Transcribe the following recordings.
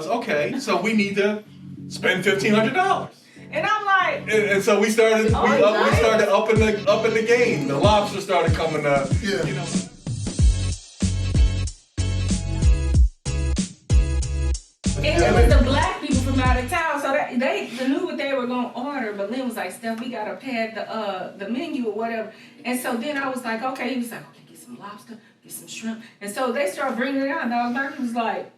Okay, so we need to spend $1,500. And I'm like, And so we started, we started upping the game. The lobster started coming up. Yeah. You know. and it was the black people from out of town, so that they knew what they were gonna order. But Lynn was like, "Steph, we gotta pad the menu or whatever." And so then I was like, "Okay." He was like, "Okay, get some lobster, get some shrimp." And so they started bringing it out. Dog Burger was like,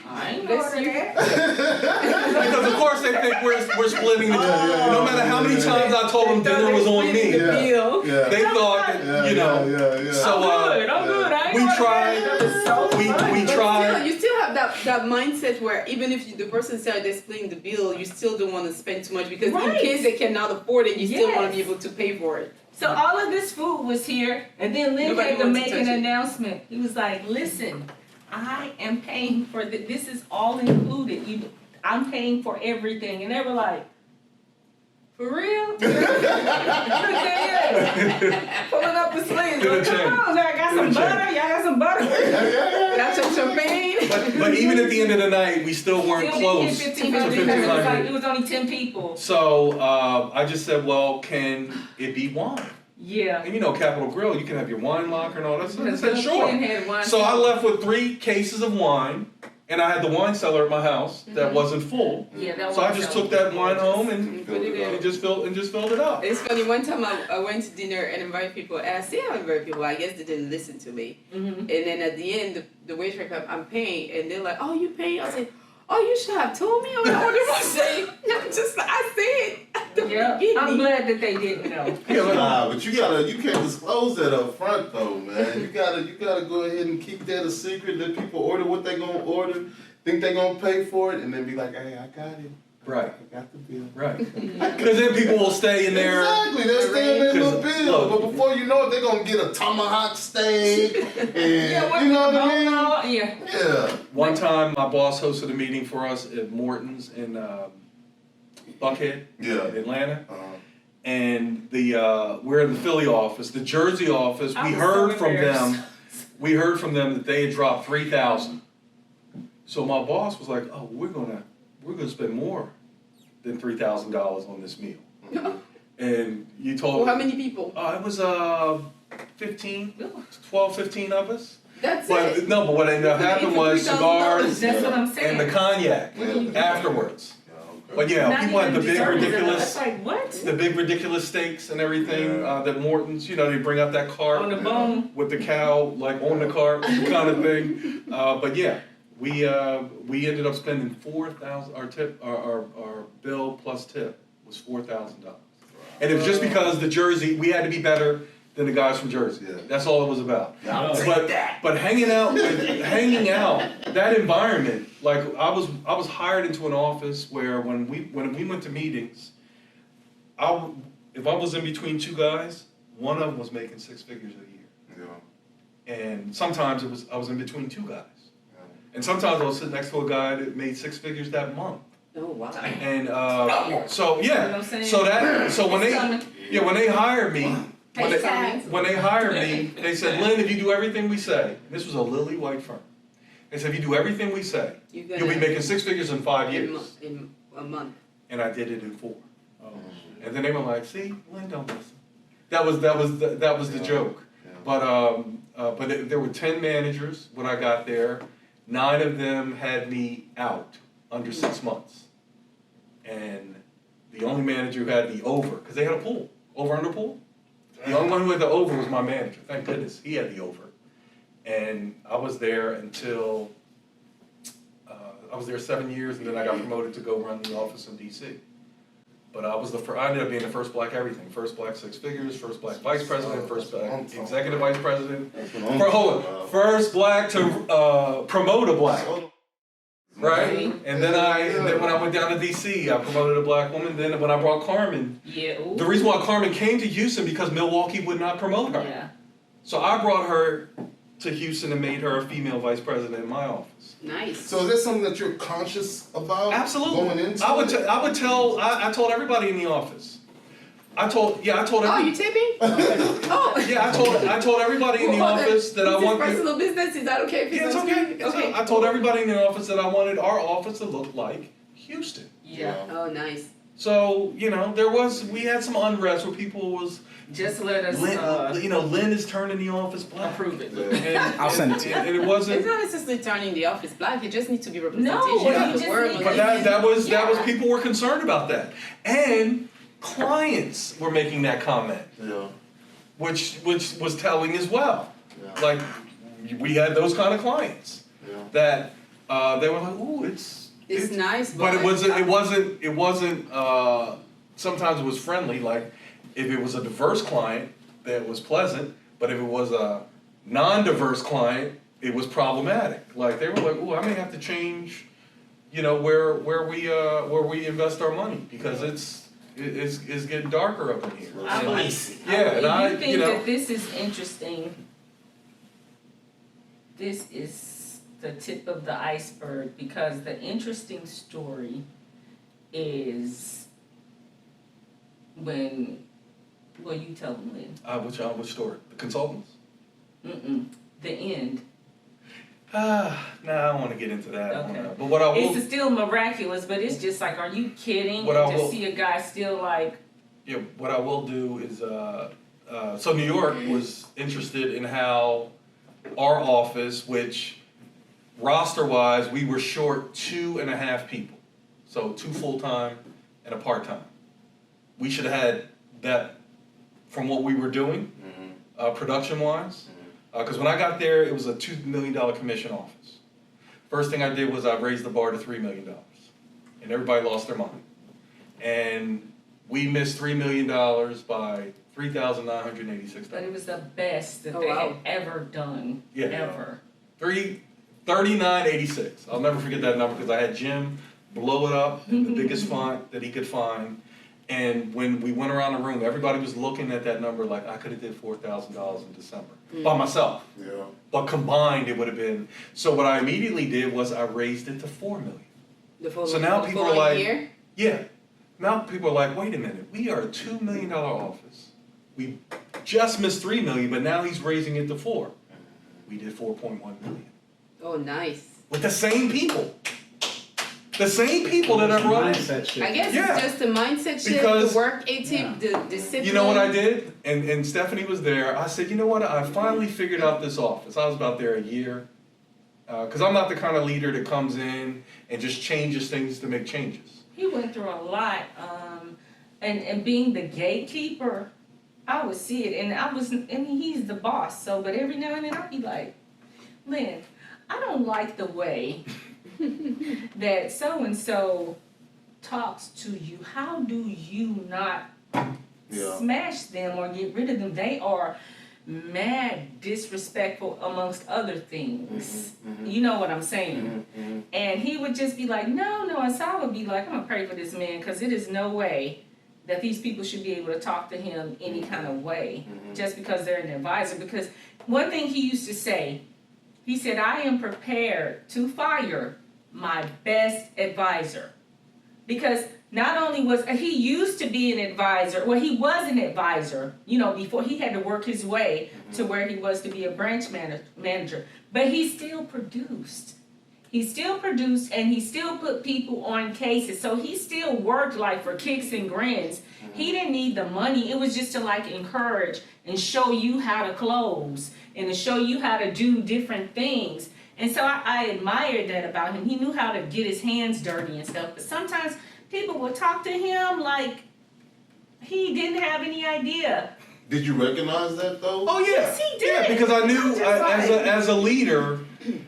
"I ain't ordered that." Because of course they think we're splitting the bill. No matter how many times I told them dinner was on me, they thought that, you know. So I'm good. I ain't we ordered tried. that. It was so funny. We tried. You still have that mindset where even if the person said they're splitting the bill, you still don't want to spend too much because in case they cannot afford it, you still want to be able to pay for it. So all of this food was here, and then Lynn Nobody had to wants make to an touch it. announcement. He was like, "Listen, I am paying for this is all included. I'm paying for everything." And they were like, "For real?" Pulling up the sleeves. Like, come on, I got some butter. Y'all got some butter. Got some champagne. But even at the end of the night, we still weren't close to 1,500 because it was like it was only 10 people. So I just said, well, can it be wine? Yeah. And you know, Capitol Grill, you can have your wine locker and all that stuff. I said, Bill sure. Clinton had wine So I cellar. left with 3 cases of wine, and I had the wine cellar at my house that wasn't full. Yeah, that So I wine just cellar. took that wine home and Put it in. just filled it up. It's funny, one time I went to dinner and invited people, and I still invite people, I guess they didn't listen to me. Mm-hmm. And then at the end, the waitress comes, "I'm paying," and they're like, "Oh, you paying?" I said, "Oh, you should have told me." I said, I said at the Yeah, I'm beginning. glad that they didn't know. Nah, but you can't disclose that up front though, man. You gotta go ahead and keep that a secret. Let people order what they gonna order, think they gonna pay for it, and then be like, "Hey, I got it. Right. I got the bill." Right. Because then people will stay in there. Exactly, they'll stay in their little 'Cause, bill. look, But before you know it, they're gonna get a tomahawk steak, and Yeah, you know what I mean? Yeah. Yeah. One time, my boss hosted a meeting for us at Morton's in Buckhead, Yeah. in Atlanta. Uh-huh. And we're in the Philly office, the Jersey office. I We was heard so from embarrassed. them. We heard from them that they had dropped 3,000. So my boss was like, "Oh, we're gonna spend more than $3,000 on this meal." And you told Well, how many people? it was 15, 12, 15 of us. That's But it. no, but what ended up happening was cigars That's what I'm saying. and the cognac afterwards. But yeah, Not people had the even big desserts. ridiculous. It's like, what? The big ridiculous steaks and everything that Morton's, you know, they bring out that cart On the bone. with the cow like on the cart kind of thing. But yeah, we ended up spending 4,000. Our bill plus tip was $4,000, and it was just because the Jersey we had to be better than the guys from Jersey. Yeah. That's all it was about. Yeah, But hanging out that environment, like I was hired into an office where when we went to meetings, if I was in between 2 guys, one of them was making 6 figures a year. Yeah. And sometimes I was in between 2 guys. And sometimes I was sitting next to a guy that made 6 figures that month. Oh, wow. And so You know what yeah, I'm saying? so when they hired me, Hey, when they hired me, they said, "Lynn, if you do everything we say," this was a lily white firm. They said, "If you do everything we say, you'll be making 6 figures in 5 years." In a month. And I did it in 4. And then they were like, "See, Lynn don't listen." That was the joke. Yeah. But there were 10 managers when I got there. 9 of them had me out under 6 months, and the only manager who had the over, because they had a pool, over under pool. The only one who had the over was my manager. Thank goodness he had the over, and I was there until I was there 7 years, and then I got promoted to go run the office in DC. But I ended up being the first black everything, first black 6 figures, first black vice president, first black executive vice president, first black to promote a black. Right? And then when I went down to DC, I promoted a black woman. Then when I brought Carmen, the reason why Carmen came to Houston because Milwaukee would not promote her. Yeah. So I brought her to Houston and made her a female vice president in my office. Nice. So is that something that you're conscious about? Absolutely. Going into I told everybody in the office, I told Oh, you tipping? Oh. yeah, I told everybody in the office that I want. want. Personal business, is that okay? If Yeah, it's okay. Okay. I told everybody in the office that I wanted our office to look like Houston. Yeah. Oh, nice. So, we had some unrest where people was, Just let us Lynn is turning the office black. approve it. And, I'll send it to you. And it wasn't, It's not necessarily turning the office black. It just needs to be representation No, you of the just work. need- but that was Yeah. people were concerned about that. And clients were making that comment, Yeah. which was telling as well. Yeah. Like, we had those kind of clients Yeah. that, they were like, ooh, It's nice, but it wasn't, sometimes it was friendly, like, if it was a diverse client, that was pleasant, but if it was a non-diverse client, it was problematic. Like, they were like, ooh, I may have to change, where we invest our money, because it's getting darker up in here. I would- Yeah, and I, If you think that this is interesting, this is the tip of the iceberg, because the interesting story is when, well, you tell them, Lynn. which story? The consultants? The end. Nah, I don't wanna get into that. Okay. But what I will, It's still miraculous, but it's just like, are you kidding? What I And to will- see a guy still like, yeah, what I will do is, so New York was interested in how our office, which roster-wise, we were short 2.5 people. So 2 full-time and a part-time. We should have had that from what we were doing, production-wise. Because when I got there, it was a $2 million commission office. First thing I did was I raised the bar to $3 million. And everybody lost their mind. And we missed $3 million by $3,986. but it was the best that Oh, they wow. had ever done, Yeah. ever. 3986. I'll never forget that number because I had Jim blow it up in the biggest font that he could find. And when we went around the room, everybody was looking at that number like I could have did $4,000 in December by myself. Yeah. But combined, it would have been. So what I immediately did was I raised it to $4 million. So now people are like- year? Yeah. Now people are like, wait a minute, we are a $2 million office. We just missed $3 million, but now he's raising it to $4 million. We did $4.1 million. Oh, nice. With the same people. The same people that are running. Mindset shift. I guess Yeah. it's just the mindset shift, Because- the work ethic, the discipline. You know what I did? And Stephanie was there. I said, you know what? I finally figured out this office. I was about there a year. Because I'm not the kind of leader that comes in and just changes things to make changes. He went through a lot, and being the gatekeeper, I would see it, and he's the boss, so, but every now and then I'd be like, Lynn, I don't like the way that so-and-so talks to you. How do you not Yeah. smash them or get rid of them? They are mad disrespectful amongst other things. You know what I'm saying? And he would just be like, no, and so I would be like, I'm gonna pray for this man, because it is no way that these people should be able to talk to him any kind of way just because they're an advisor. Because one thing he used to say, he said, I am prepared to fire my best advisor. Because not only was he used to be an advisor, well, he was an advisor, before he had to work his way to where he was to be a branch manager, but he still produced. He still produced, and he still put people on cases. So he still worked like for kicks and grins. He didn't need the money. It was just to like encourage and show you how to close and to show you how to do different things. And so I admired that about him. He knew how to get his hands dirty and stuff. But sometimes people would talk to him like he didn't have any idea. Did you recognize that though? Oh yeah. Yes, he did. Yeah, because I knew I'm just like- as a leader,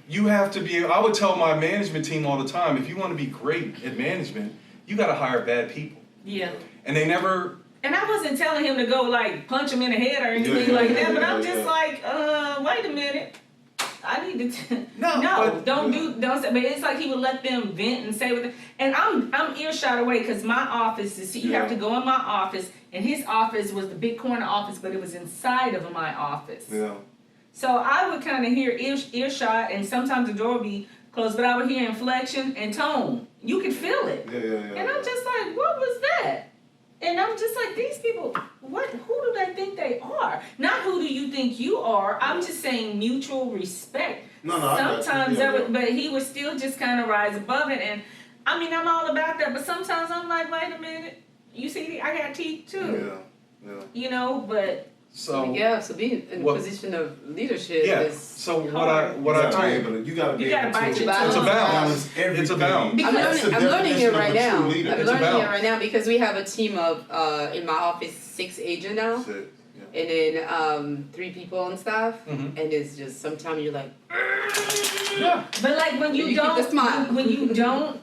you have to be. I would tell my management team all the time, if you want to be great at management, you got to hire bad people. Yeah. And they never. And I wasn't telling him to go like punch him in the head or anything Yeah, like yeah, that, but yeah, I'm just yeah. like, wait a minute. I need to No, but- don't say, but it's like he would let them vent and say what they, and I'm earshot away because my office is, you have to go in my office, and his office was the big corner office, but it was inside of my office. Yeah. So I would kind of hear earshot, and sometimes the door would be closed, but I would hear inflection and tone. You could feel it. Yeah. And I'm just like, what was that? And I'm just like, these people, who do they think they are? Not who do you think you are. I'm just saying mutual respect. No, I got you. Sometimes, Yeah. but he would still just kind of rise above it. And I mean, I'm all about that. But sometimes I'm like, wait a minute. You see, I got teeth too. Yeah. You know, but So yeah, so being in a what- position of leadership yeah. is. So what I told you gotta be You gotta able bite to your tongue. It's a balance. everything. It's a balance. I'm That's the learning, I'm learning it definition of right a true now. leader. I'm It's a learning it balance. right now because we have a team of in my office 6 agents now, That's it. Yeah. and then 3 people on staff, Mhm. and it's just sometimes you're like, Yeah. But like when you You keep the smile. don't, when you don't,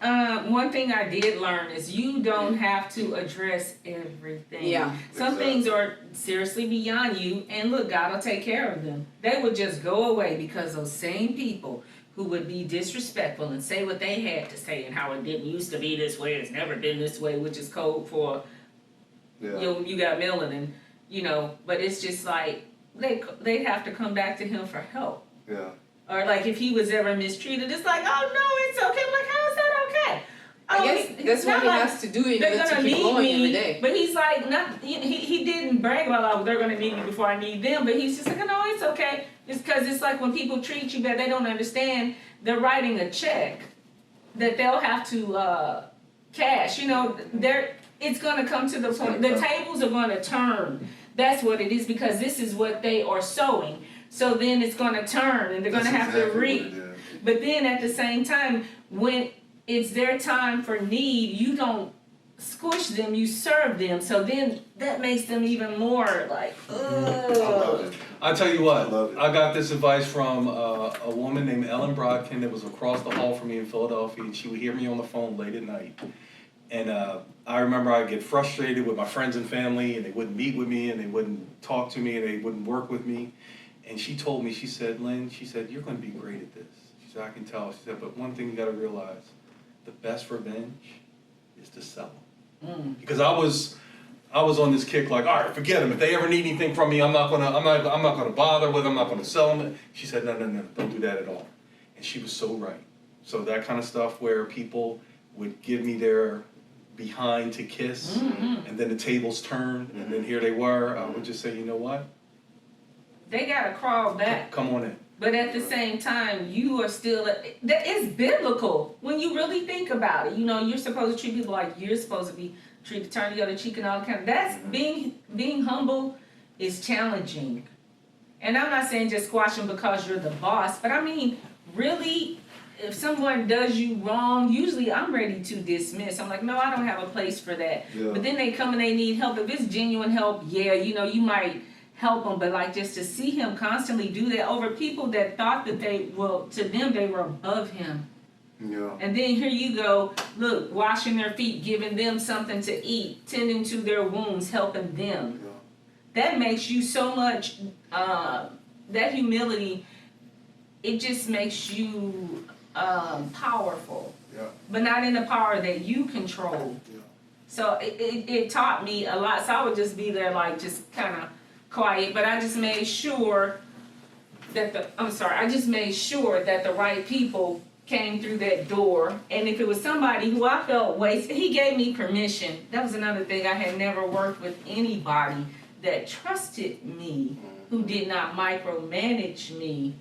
one thing I did learn is you don't have to address everything. Yeah. Some Exactly. things are seriously beyond you, and look, God will take care of them. They would just go away because those same people who would be disrespectful and say what they had to say and how it didn't used to be this way, it's never been this way, which is code for Yeah. you got melanin, you know. But it's just like they have to come back to him for help. Yeah. Or like if he was ever mistreated, it's like, oh no, it's okay. I'm like, how is that okay? I guess that's what not he like has to do in they're order to gonna keep need going every me. day. But he's like, not he didn't brag about, oh, they're gonna need me before I need them. But he's just like, no, it's okay. It's because it's like when people treat you bad, they don't understand. They're writing a check that they'll have to cash. You know, it's gonna come to the point. The tables are gonna turn. That's what it is, because this is what they are sowing. So then it's gonna turn, and they're gonna have to reap. But then at the same time, when it's their time for need, you don't squish them, you serve them. So then that makes them even more like, I love ugh. it. I tell you I what, love it. I got this advice from a woman named Ellen Brodkin that was across the hall from me in Philadelphia, and she would hear me on the phone late at night. And I remember I'd get frustrated with my friends and family, and they wouldn't meet with me, and they wouldn't talk to me, and they wouldn't work with me. And she told me, she said, Lynn, she said, you're going to be great at this. She said, I can tell. She said, but one thing you got to realize, the best revenge is to sell them. Because I was on this kick like, all right, forget them. If they ever need anything from me, I'm not gonna bother with them. I'm not gonna sell them. She said, no, don't do that at all. And she was so right. So that kind of stuff where people would give me their behind to kiss, and then the tables turned, and then here they were. I would just say, you know what? They gotta crawl back. Come on in. But at the same time, you are still, that is biblical when you really think about it. You know, you're supposed to treat people like you're supposed to be treated, turn the other cheek and all kind of, that's being humble is challenging. And I'm not saying just squash them because you're the boss, but I mean, really, if someone does you wrong, usually I'm ready to dismiss. I'm like, no, I don't have a place for that. Yeah. But then they come and they need help. If it's genuine help, yeah, you know, you might help them, but like just to see him constantly do that over people that thought that to them they were above him. Yeah. And then here you go, look, washing their feet, giving them something to eat, tending to their wounds, helping them. Yeah. That makes you so much, that humility, it just makes you powerful. Yeah. But not in the power that you control. Yeah. So it taught me a lot. So I would just be there like just kind of quiet, but I just made sure that the right people came through that door. And if it was somebody who I felt wasted, he gave me permission. That was another thing. I had never worked with anybody that trusted me, who did not micromanage me.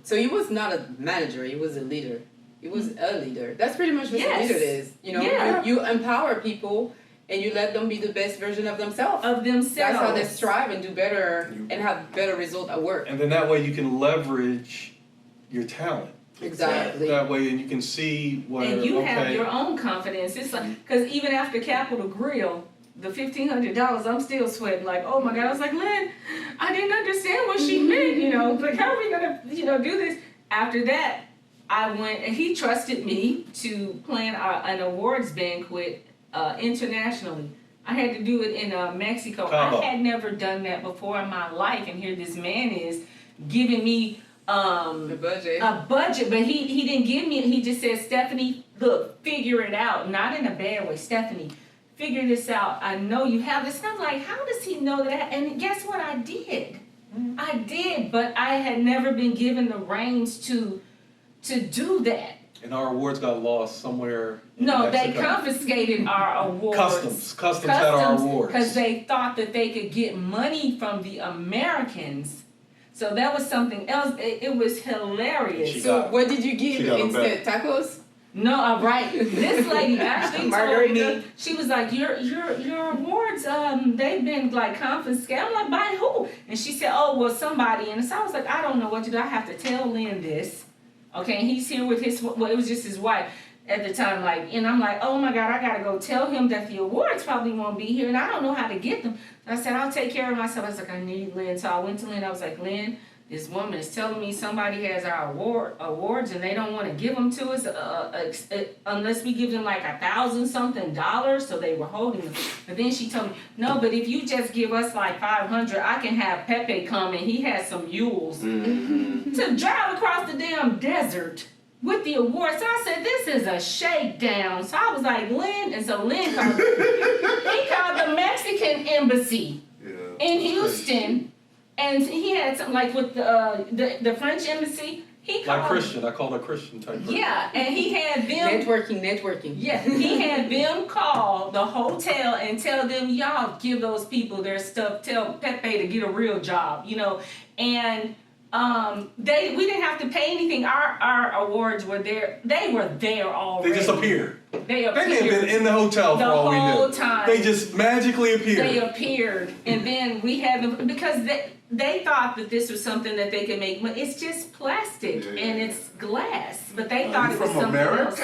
So he was not a manager, he was a leader. He was a leader. That's pretty much what Yes. a leader is. You know, Yeah. you empower people and you let them be the best version of themselves. That's how they strive and do better and have better result at work. And then that way you can leverage your talent. Exactly. That way, and you can see what. And you have your own confidence. It's like, because even after Capital Grill, the $1,500, I'm still sweating. Like, oh my God! I was like, Lynn, I didn't understand what she meant. You know, like how are we gonna, do this? After that, I went, and he trusted me to plan an awards banquet internationally. I had to do it in Mexico. Cabo. I had never done that before in my life, and here this man is giving me The budget. a budget, but he didn't give me it. He just said, Stephanie, look, figure it out. Not in a bad way. Stephanie, figure this out. I know you have this. And I'm like, how does he know that? And guess what I did? I did, but I had never been given the reins to do that. And our awards got lost somewhere in No, they Mexico. confiscated our awards. Customs had our awards. Because they thought that they could get money from the Americans. So that was something else. It was hilarious. So what did you She give got 'em instead? Tacos? No, right. This lady actually told Margarita? me, she was like, your awards, they've been like confiscated. I'm like, by who? And she said, oh, well, somebody. And so I was like, I don't know what to do. I have to tell Lynn this. Okay, and he's here with his, well, it was just his wife at the time, like, and I'm like, oh my God, I gotta go tell him that the awards probably won't be here, and I don't know how to get them. So I said, I'll take care of myself. I was like, I need Lynn. So I went to Lynn, I was like, Lynn, this woman is telling me somebody has our awards and they don't want to give them to us unless we give them like $1,000-something. So they were holding them. But then she told me, no, but if you just give us like $500, I can have Pepe come and he has some mules to drive across the damn desert with the awards. So I said, this is a shakedown. So I was like, Lynn, and so Lynn called, he called the Mexican embassy in Houston. And he had something like with the French embassy. He called Like Christian, I called her Christian type person. Yeah, and he had them. Networking. Yeah, he had them call the hotel and tell them, y'all give those people their stuff. Tell Pepe to get a real job, you know. And we didn't have to pay anything. Our awards were there. They were there already. They just appeared. They appeared. They may have been in the hotel for all we knew. The whole time. They just magically appeared. They appeared, and then we had them because they thought that this was something that they could make money. It's just plastic and it's glass, but they thought it was something else.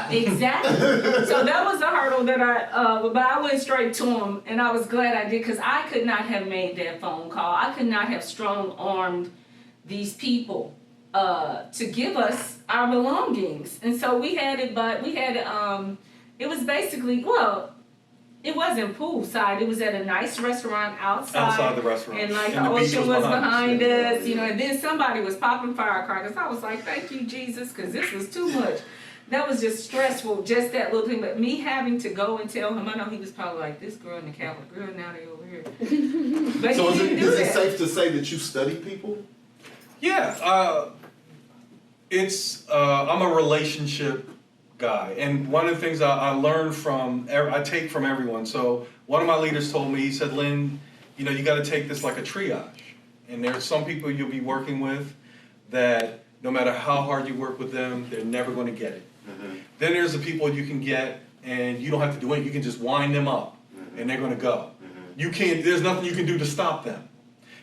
Exactly. So that was the hurdle that but I went straight to him, and I was glad I did because I could not have made that phone call. I could not have strong-armed these people to give us our belongings, and so we had it. But we had it was basically it wasn't poolside. It was at a nice restaurant outside the restaurant. and like And the the beach ocean was was behind behind us, you know. And then somebody was popping firecrackers. I was like, thank you, Jesus, because this was too much. That was just stressful, just that little thing. But me having to go and tell him, I know he was probably like, this girl in the Catholic girl, now they over here. But So he didn't do is it that. safe to say that you study people? Yeah, I'm a relationship guy, and one of the things I learned I take from everyone. So one of my leaders told me, he said, Lynn, you know, you got to take this like a triage, and there's some people you'll be working with that no matter how hard you work with them, they're never going to get it. Then there's the people you can get, and you don't have to do anything. You can just wind them up, and they're going to go. There's nothing you can do to stop them.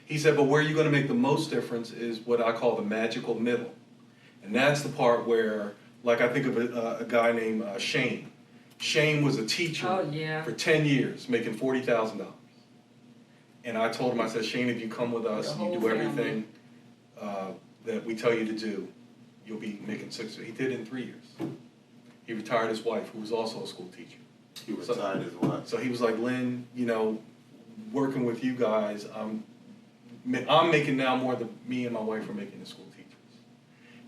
He said, but where you're going to make the most difference is what I call the magical middle. And that's the part where, like, I think of a guy named Shane. Shane was a teacher for 10 years, making $40,000. And I told him, I said, Shane, if you come with us, you do everything that we tell you to do, you'll be making $6 figures. He did it in 3 years. He retired his wife, who was also a school teacher. He retired his wife. So he was like, Lynn, you know, working with you guys, I'm making now more than me and my wife are making as school teachers.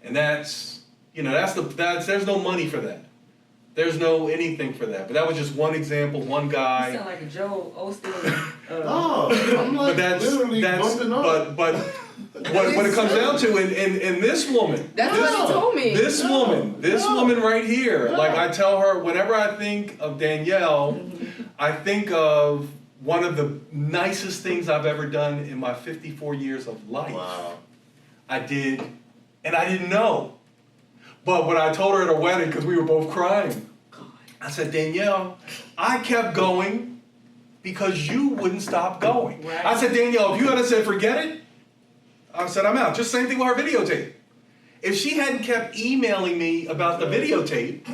And that's, you know, there's no money for that. There's no anything for that. But that was just one example, one guy. You sound like a Joel Osteen. I'm like literally bumping up. But what it comes down to, in this woman. That's what he told me. This woman right here, like I tell her, whenever I think of Danielle, I think of one of the nicest things I've ever done in my 54 years of life. Wow. I did, and I didn't know. But when I told her at her wedding, because we were both crying, I said, Danielle, I kept going because you wouldn't stop going. Right. I said, Danielle, if you had said, forget it, I said, I'm out. Just same thing with her videotape. If she hadn't kept emailing me about the videotape,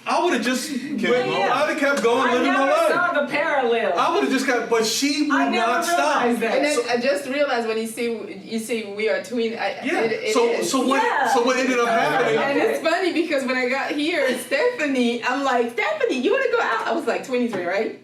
I would have just I'd have kept going, living my life. I never saw the parallel. I would have just kept, but she would not stop. That. And then I just realized when you say we are twin. So what ended up happening? And it's funny because when I got here, Stephanie, I'm like, Stephanie, you want to go out? I was like 23, right?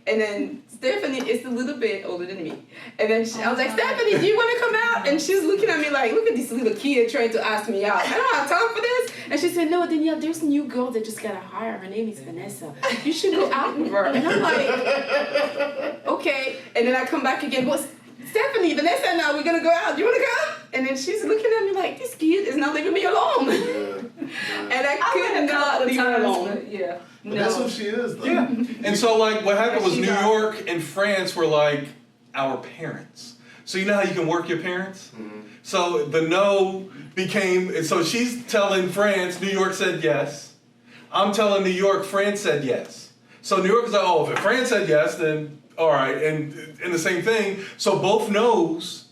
And then Stephanie is a little bit older than me. And then I was like, Stephanie, do you want to come out? And she's looking at me like, look at this little kid trying to ask me out. I don't have time for this. And she said, no, Danielle, there's a new girl that just got hired. Her name is Vanessa. You should go out with her. And I'm like, okay. And then I come back again. Well, Stephanie, Vanessa and I, we're going to go out. Do you want to go? And then she's looking at me like, this kid is not leaving me alone. And I I went could a not couple of leave her times, alone. but yeah. But that's who No. she is, though. Yeah. And so like what happened was She New got- York and France were like our parents. So you know how you can work your parents? Mhm. So the no became, so she's telling France, New York said yes. I'm telling New York, France said yes. So New York is like, oh, if France said yes, then all right. And the same thing. So both no's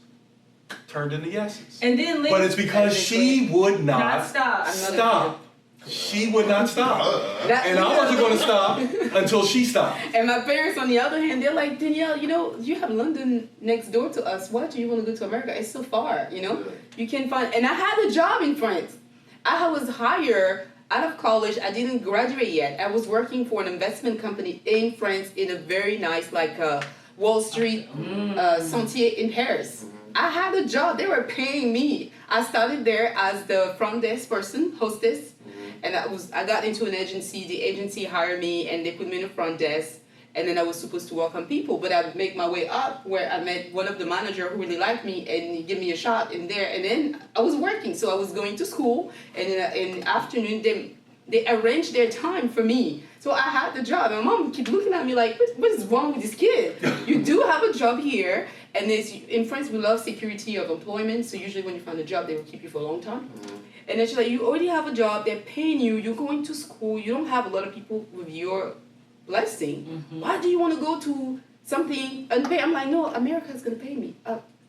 turned into yeses. And then Lynn, But it's because she would not not stop. stop. She would not stop. That- And I wasn't going to stop until she stopped. And my parents, on the other hand, they're like, Danielle, you know, you have London next door to us. Why do you want to go to America? It's so far, you know? Yeah. You can't find. And I had a job in France. I was hired out of college. I didn't graduate yet. I was working for an investment company in France in a very nice, like, Wall Street Sentier in Paris. I had a job. They were paying me. I started there as the front desk person, hostess. And I got into an agency. The agency hired me, and they put me in the front desk. And then I was supposed to welcome people, but I make my way up where I met one of the manager who really liked me, and he gave me a shot in there. And then I was working, so I was going to school, and in the afternoon they arranged their time for me. So I had the job. And my mom kept looking at me like, what is wrong with this kid? You do have a job here, and in France we love security of employment. So usually when you find a job, they will keep you for a long time. And then she's like, you already have a job, they're paying you, you're going to school, you don't have a lot of people with your blessing. Why do you want to go to something unpaid? I'm like, no, America's going to pay me.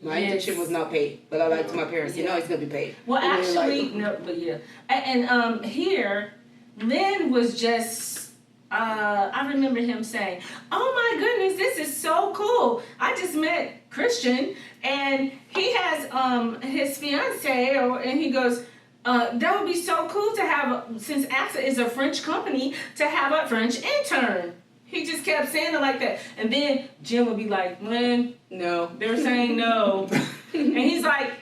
My intention was not paid, but I lied to my parents, you know it's going to be paid. Well, And they're actually, like, no, but yeah. And here, Lynn was just, I remember him saying, oh my goodness, this is so cool. I just met Christian, and he has his fiance, and he goes, that would be so cool to have, since AXA is a French company, to have a French intern. He just kept saying it like that. And then Jim would be like, Lynn, no. they're saying no. And he's like,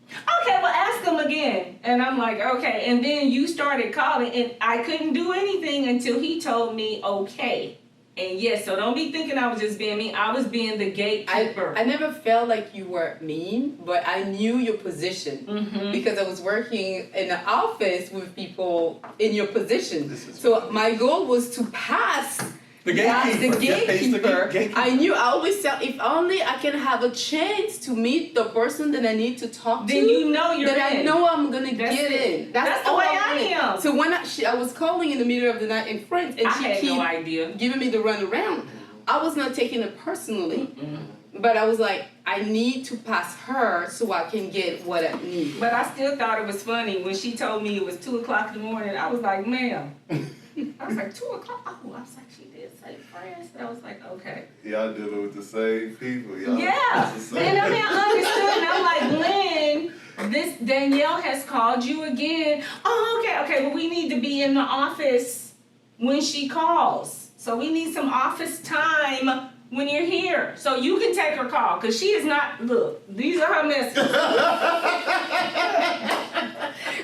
okay, well, ask them again. And I'm like, okay. And then you started calling, and I couldn't do anything until he told me, okay. And yes, so don't be thinking I was just being mean. I was being the gatekeeper. I never felt like you were mean, but I knew your position because I was working in the office with people in your position. So my goal was to pass. The As the gatekeeper. gatekeeper, I knew I always felt if only I can have a chance to meet the person that I need to talk Then to. you know you're that in. I know I'm gonna That's get it. in. That's the all way I I wanted. am. So when I was calling in the middle of the night in French, and I she had keep no idea. giving me the runaround, I was not taking it personally. But I was like, I need to pass her so I can get what I need. But I still thought it was funny when she told me it was 2 o'clock in the morning. I was like, ma'am. I was like, 2 o'clock? Oh, I was like, she did say France. I was like, okay. Y'all dealing with the same people. Y'all Yeah. it's the same. And I mean, I understood. And I'm like, Lynn, this Danielle has called you again. Oh, okay. Well, we need to be in the office when she calls. So we need some office time when you're here. So you can take her call. Because she is not, look, these are her messages.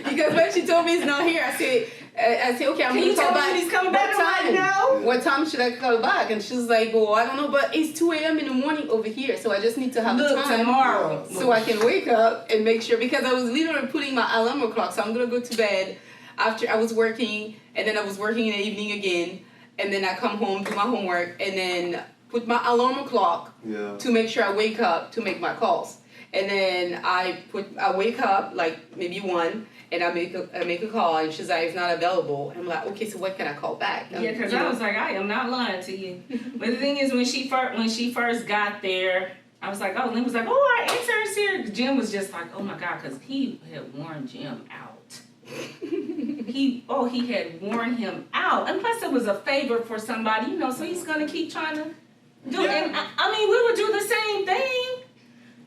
Because when she told me he's not here, I said, okay, I'm Can you gonna call tell me back. when he's coming back? What I'm like, time? no. What time should I call back? And she's like, well, I don't know, but it's 2 a.m. in the morning over here, so I just need to have Look, time tomorrow. so I can wake up and make sure, because I was literally putting my alarm clock, so I'm gonna go to bed after I was working, and then I was working in the evening again, and then I come home, do my homework, and then put my alarm clock to make sure I wake up to make my calls. And then I wake up like maybe 1, and I make a call, and she's like, it's not available. And I'm like, okay, so what can I call back? Yeah, because I was like, I am not lying to you. But the thing is, when she first got there, I was like, oh, Lynn was like, oh, our intern's here. Jim was just like, oh my God, because he had worn Jim out. He had worn him out. And plus it was a favor for somebody, you know, so he's going to keep trying to do it. And I mean, we would do the same thing.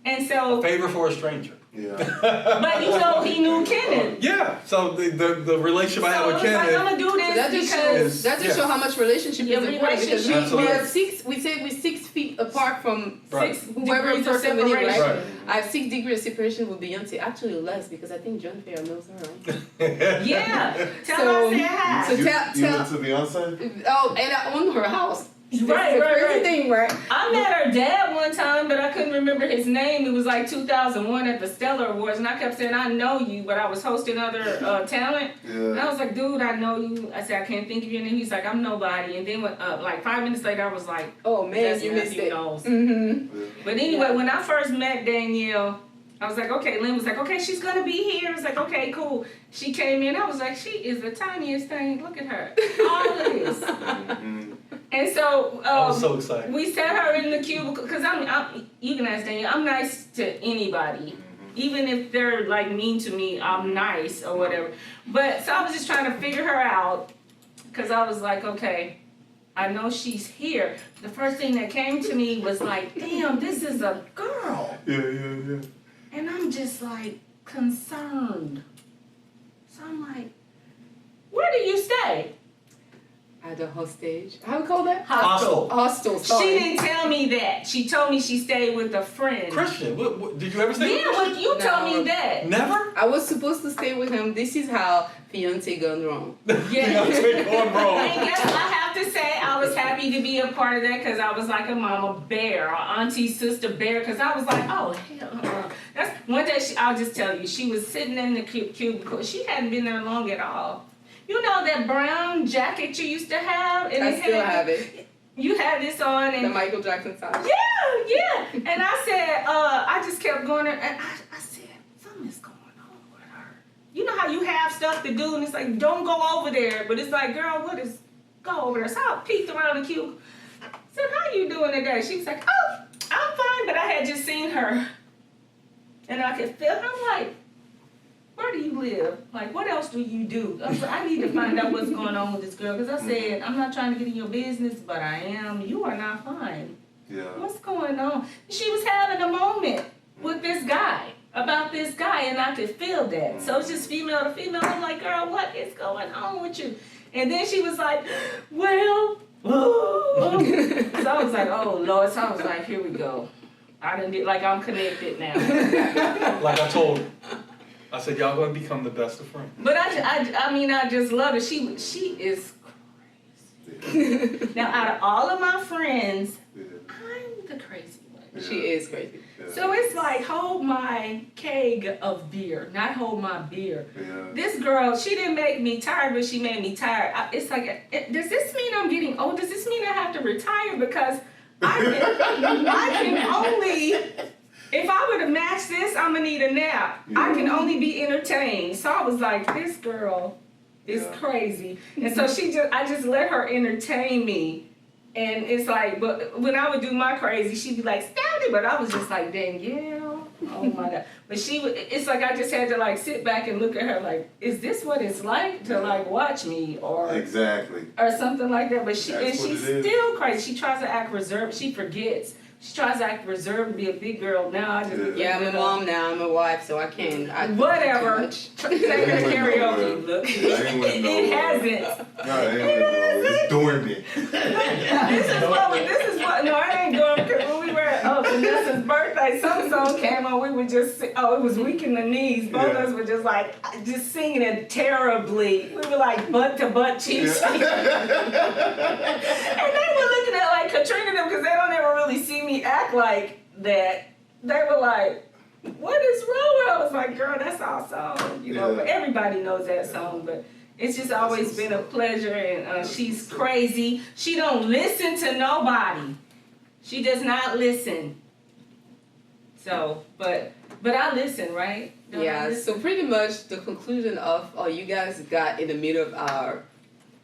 And so. Favor for a stranger. Yeah. But you know, he knew Kenneth. Yeah. So the relationship I have So with it was like, Kenneth. I'm going to do So that this just because. shows Yeah. how much relationship Yeah, is important, because we Absolutely. are we're 6 feet apart from Right. whoever Degrees of person living, right? separation. Right. I have 6 degrees of separation with Beyonce, actually less, because I think John Fair knows her, right? Yeah. Tell So- her I said hi. so You tell- went to Beyonce? Oh, and I own her house. This Right, is a right, crazy right. thing, right? I met her dad one time, but I couldn't remember his name. It was like 2001 at the Stellar Awards, and I kept saying, I know you, but I was hosting other talent. And I Yeah. was like, dude, I know you. I said, I can't think of your name. He's like, I'm nobody. And then like 5 minutes later, I was like, Oh man, that's you missed Matthew it. Knowles. Mm-hmm. But anyway, when I first met Danielle, I was like, okay, Lynn was like, okay, she's gonna be here. I was like, okay, cool. She came in, I was like, she is the tiniest thing. Look at her. All of this. Mhm. And so, I was so excited. we set her in the cubicle, because you can ask Danielle, I'm nice to anybody. Even if they're like mean to me, I'm nice or whatever. But so I was just trying to figure her out, because I was like, okay, I know she's here. The first thing that came to me was like, damn, this is a girl. Yeah. And I'm just like concerned. So I'm like, where do you stay? At the hostage. How we call that? Hostel. Hostel. She Sorry. didn't tell me that. She told me she stayed with a friend. Christian, what, did you ever stay with Yeah, Christian? but you told me that. Never? I was supposed to stay with him. This is how fiance gone wrong. Yeah. Take on wrong. And guess I have to say, I was happy to be a part of that, because I was like a mama bear or auntie sister bear, because I was like, oh hell. That's one day. I'll just tell you, she was sitting in the cubicle. She hadn't been there long at all. You know that brown jacket you used to have, and I still have it. You had this on, The and Michael Jackson size. yeah. And I said, I just kept going there, and I said, something is going on with her. You know how you have stuff to do, and it's like, don't go over there. But it's like, girl, go over there. So I peeked around the cubicle. I said, how you doing today? She was like, oh, I'm fine, but I had just seen her. And I could feel, I'm like, where do you live? Like, what else do you do? I need to find out what's going on with this girl. Because I said, I'm not trying to get in your business, but I am. You are not fine. Yeah. What's going on? She was having a moment with this guy, about this guy, and I could feel that. So it's just female to female. I'm like, girl, what is going on with you? And then she was like, well, so I was like, oh, Lord. So I was like, here we go. I didn't get, like, I'm connected now. Like I told her. I said, y'all gonna become the best of friends. But I mean, I just love her. She is crazy. Now, out of all of my friends, I'm the crazy one. She is crazy. So it's like, hold my keg of beer, not hold my beer. Yeah. This girl, she didn't make me tired, but she made me tired. It's like, does this mean I'm getting old? Does this mean I have to retire? Because I can only... If I were to match this, I'm gonna need a nap. I can only be entertained. So I was like, this girl is crazy. And so I just let her entertain me. And it's like, but when I would do my crazy, she'd be like, Stephanie, but I was just like, Danielle, oh my God. But it's like I just had to like sit back and look at her like, is this what it's like to like watch me or Exactly. or something like that? But she's That's still crazy. She tries to act reserved. She forgets. She tries to act reserved and be a big girl. Now I just Yeah, I'm a mom now. I'm a wife, so I can't. Whatever. Take her to karaoke. Look, I ain't with no- it hasn't. No, it ain't with no. It's dormant. This is what. No, I ain't going because when we were at Vanessa's birthday, some song came on. We were just it was Weak in the Knees. Both of us were just singing it terribly. We were like butt to butt cheeks. And they were looking at like Katrina them because they don't ever really see me act like that. They were like, what is wrong? I was like, girl, that's our song, you know. Yeah. But everybody knows that song. But it's just always been a pleasure. And she's crazy. She don't listen to nobody. She does not listen. So, but I listen, right? Don't I Yeah, listen? so pretty much the conclusion of you guys got in the middle of our,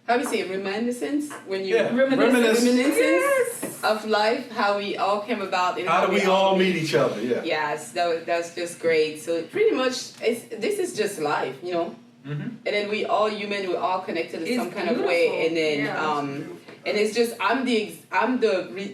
how do you say it, reminiscence? When you reminiscence of life, how we all came about. And How do we all meet each other? Yeah. Yes, that's just great. So pretty much, this is just life, you know. Mm-hmm. And then we all human, we're all connected in It's some kind of way. beautiful. And then Yeah. and it's just I'm the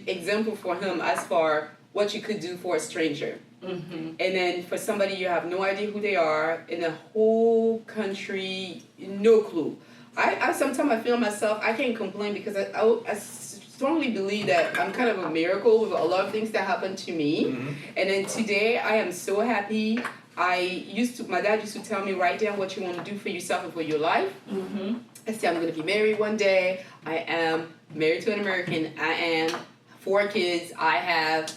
example for him as far what you could do for a stranger. Mm-hmm. And then for somebody you have no idea who they are in a whole country, no clue. I sometimes I feel myself, I can't complain because I strongly believe that I'm kind of a miracle with a lot of things that happen to me. Mm-hmm. And then today I am so happy. My dad used to tell me, write down what you want to do for yourself and for your life. Mm-hmm. I say I'm going to be married one day. I am married to an American. I am 4 kids. I have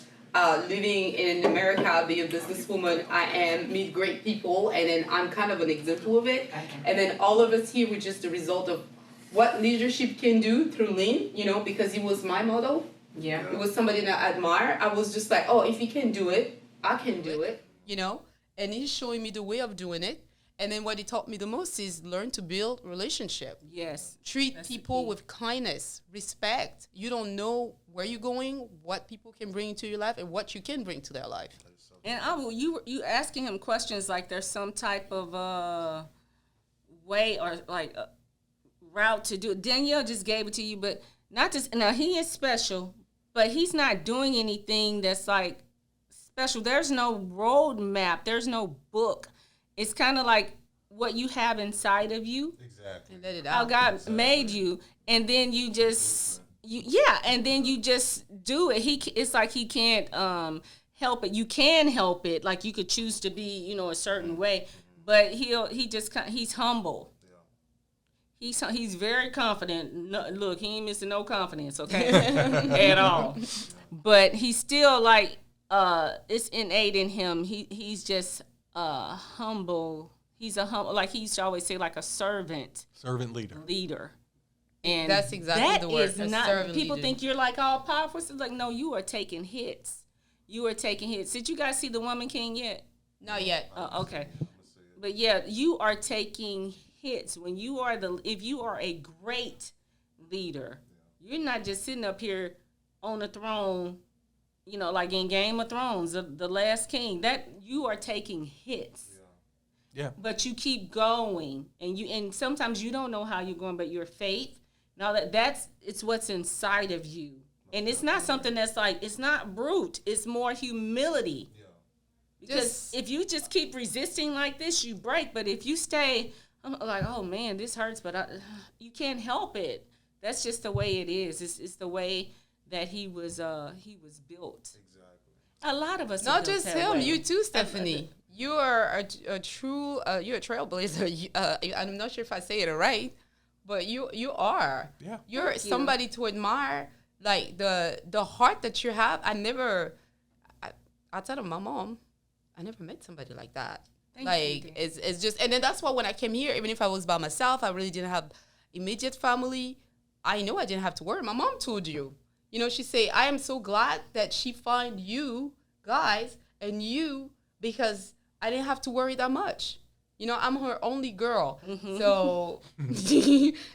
living in America. I'll be a businesswoman. I am meet great people, and then I'm kind of an example of it. And then all of us here, we're just the result of what leadership can do through Lynn, because he was my model. Yeah. It was somebody that I admire. I was just like, oh, if he can do it, I can do it. And he's showing me the way of doing it. And then what he taught me the most is learn to build relationship. Yes. Treat people with kindness, respect. You don't know where you're going, what people can bring into your life, and what you can bring to their life. And you asking him questions like there's some type of way or like a route to do it. Danielle just gave it to you, but not just now. He is special, but he's not doing anything that's like special. There's no roadmap. There's no book. It's kind of like what you have inside of you. Exactly. And let it How out. God made you, and then you just and then you just do it. It's like he can't help it. You can help it. Like you could choose to be, a certain way, but he's humble. He's very confident. No, look, he ain't missing no confidence, okay, at all. But he's still like it's innate in him. He's just humble. He's a humble, like he used to always say, like a servant leader. And that's exactly the word. Is not, people think you're like all powerful. It's like, no, you are taking hits. Did you guys see The Woman King yet? Not yet. Okay. But yeah, you are taking hits. If you are a great leader, you're not just sitting up here on the throne, like in Game of Thrones, the last king, that you are taking hits. Yeah. But you keep going, and sometimes you don't know how you're going, but your faith, now it's what's inside of you. And it's not something that's like, it's not brute, it's more humility. Yeah. Because if you just keep resisting like this, you break. But if you stay, I'm like, oh man, this hurts, but you can't help it. That's just the way it is. It's the way that he was built. Exactly. A lot of us. Not just him, you too, Stephanie. You are a true, you're a trailblazer. I'm not sure if I say it right, but you are. Yeah. You're somebody to admire. Like the heart that you have. I tell my mom, I never met somebody like that. It's just, and then that's why when I came here, even if I was by myself, I really didn't have immediate family. I know I didn't have to worry. My mom told you. She say, I am so glad that she found you guys and you, because I didn't have to worry that much. I'm her only girl. Mm-hmm. So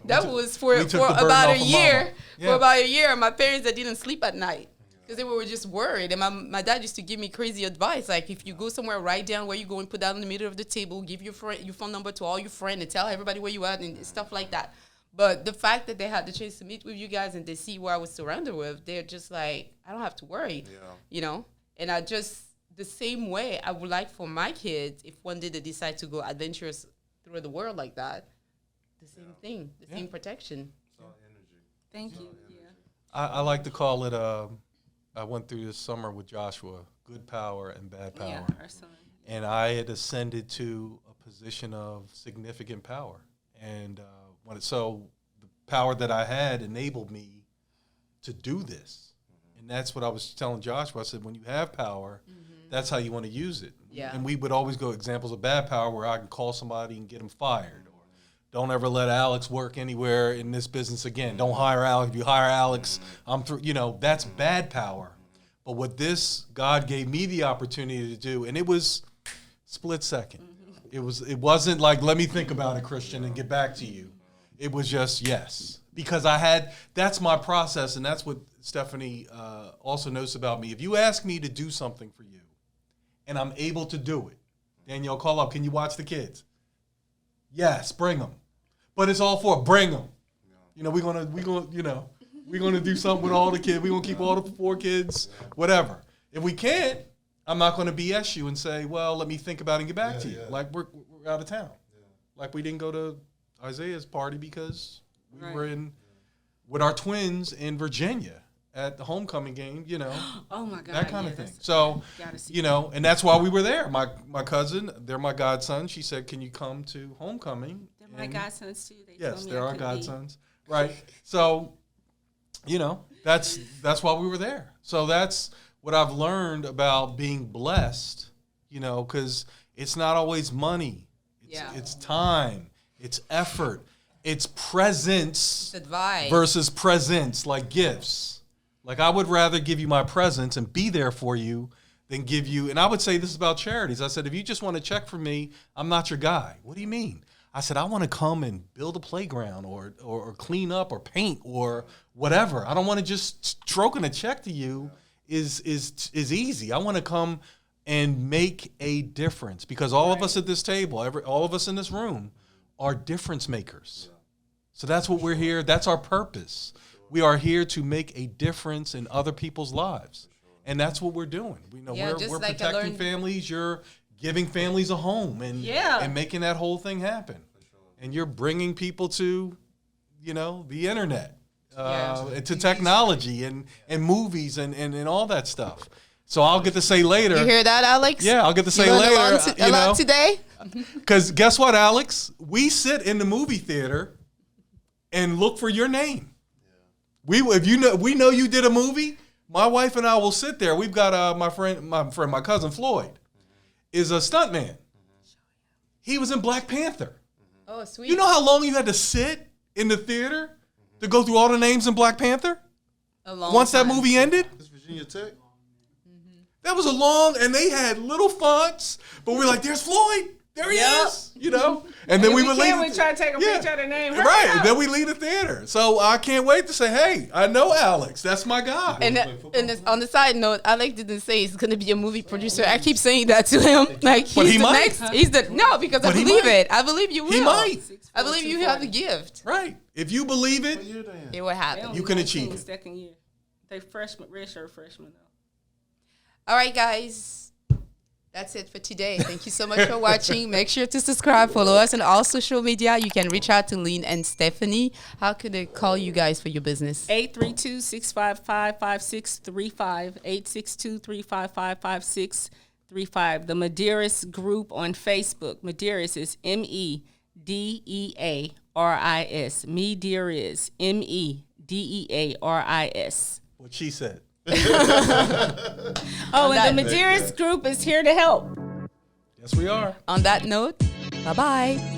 that was for about a year. Yeah. For about a year, my parents that didn't sleep at night because they were just worried. And my dad used to give me crazy advice. Like, if you go somewhere, write down where you're going, put that in the middle of the table, give your phone number to all your friends and tell everybody where you at and stuff like that. But the fact that they had the chance to meet with you guys and they see where I was surrounded with, they're just like, I don't have to worry, And I just, the same way I would like for my kids, if one day they decide to go adventurous through the world like that, the same thing, the same protection. It's all energy. Thank you. Energy. Yeah. I like to call it, I went through this summer with Joshua, good power and bad power. Yeah, our son. And I had ascended to a position of significant power. And so the power that I had enabled me to do this. And that's what I was telling Joshua. I said, when you have power, that's how you want to use it. Yeah. And we would always go examples of bad power where I can call somebody and get them fired. Or don't ever let Alex work anywhere in this business again. Don't hire Alex. If you hire Alex, I'm through. That's bad power. But what this, God gave me the opportunity to do, and it was split second. It wasn't like, let me think about it, Christian, and get back to you. It was just yes. Because that's my process, and that's what Stephanie also knows about me. If you ask me to do something for you, and I'm able to do it, Danielle, call up, can you watch the kids? Yes, bring them. But it's all for bring them. We're gonna do something with all the kids. We're gonna keep all the 4 kids, whatever. If we can't, I'm not gonna BS you and say, well, let me think about it and get back to you. Like we're out of town. Like we didn't go to Isaiah's party because we were in with our twins in Virginia at the homecoming game, Oh my God. that kind of thing. So, and that's why we were there. My cousin, they're my godson. She said, can you come to homecoming My godsons too. They Yes, told me there I are could godsons. Right. So, that's why we were there. So that's what I've learned about being blessed, because it's not always money. It's time. It's effort. It's presence Advice. versus presents, like gifts. Like I would rather give you my presence and be there for you than give you, and I would say this is about charities. I said, if you just want to check for me, I'm not your guy. What do you mean? I said, I want to come and build a playground or clean up or paint or whatever. I don't want to just stroking a check to you is easy. I want to come and make a difference because all of us at this table, all of us in this room are difference makers. So that's what we're here. That's our purpose. We are here to make a difference in other people's lives. And that's what we're doing. We're like protecting families. You're giving families a home and making that whole thing happen. And you're bringing people to, the internet, to technology and movies and all that stuff. So I'll get to say later. You hear that, Alex? Yeah, I'll get to say later. A lot today? Because guess what, Alex? We sit in the movie theater and look for your name. We know you did a movie. My wife and I will sit there. We've got my cousin Floyd, is a stuntman. He was in Black Panther. Oh, sweet. You know how long you had to sit in the theater to go through all the names in Black Panther? Once that movie ended? It's Virginia Tech. That was and they had little fonts, but we're like, there's Floyd. There he is, And then we would leave. We try to take a picture of the name. Right, and then we leave the theater. So I can't wait to say, hey, I know Alex. That's my guy. And on the side note, Alex didn't say he's gonna be a movie producer. I keep saying that to him. Like he's the next. Because I believe it. I believe you will. He might. I believe you have the gift. Right. If you believe it, it will happen. You can achieve it. Second year. They redshirt freshmen though. All right, guys. That's it for today. Thank you so much for watching. Make sure to subscribe, follow us on all social media. You can reach out to Lynn and Stephanie. How could they call you guys for your business? 832-655-5635. 862-355-5635. The Medeiros Group on Facebook. Medeiros is Medearis. Medeiros. Medearis. What she said. And the Medeiros Group is here to help. Yes, we are. On that note, bye-bye.